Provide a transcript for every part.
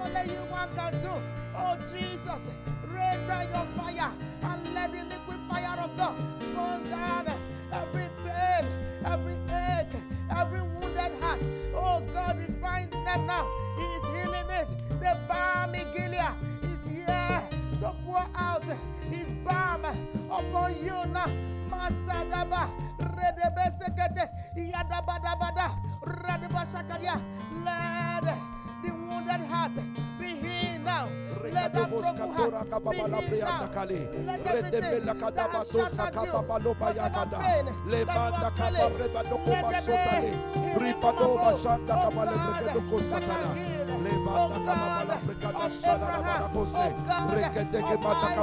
only you one can do. Oh Jesus, rain down your fire and let the liquid fire of God burn down every pain, every ache, every wounded heart. Oh, God is binding them now. He is healing it. The balm in Gilead is here to pour out his balm upon you now. Masadaba, Redebe Sekete, Yadabadabada, Radaba Shakadia. Let the wounded heart be healed now. Let that broken heart be healed now. Let everything that has shattered you, whatever pain that was feeling, let the pain heal from above. Oh God, that can heal. Oh God of Abraham. Oh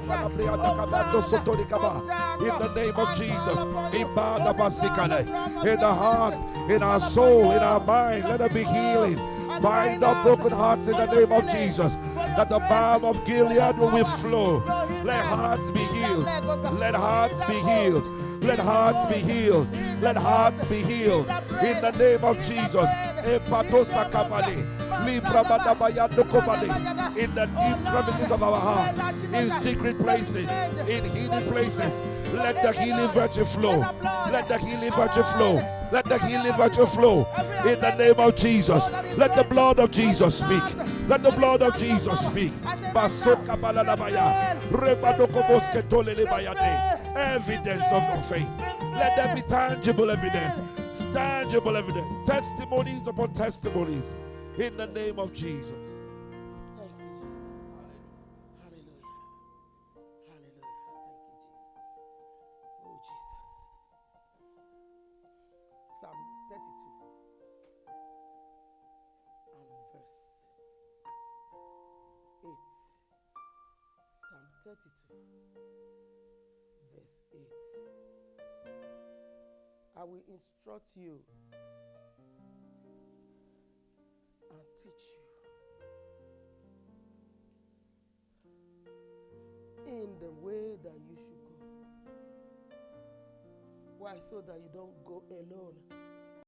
God of Isaac. Oh God, in the name of Jesus, in the heart, in our our soul, in our mind, let there be healing. Bind up broken hearts in the name of Jesus. That the balm of Gilead will flow. Let hearts be healed. Let hearts be healed. Let hearts be healed. Let hearts be healed. In the name of Jesus. In the deep crevices of our heart, in secret places, in hidden places, let the healing virtue flow. Let the healing virtue flow. Let the healing virtue flow. In the name of Jesus. Let the blood of Jesus speak. Let the blood of Jesus speak. Evidence of your faith. Let there be tangible evidence. Tangible evidence. Testimonies upon testimonies. In the name of Jesus. Psalm 32 and verse 8. Psalm 32 verse 8. I will instruct you and teach you in the way that you should go. Why? So that you don't go alone.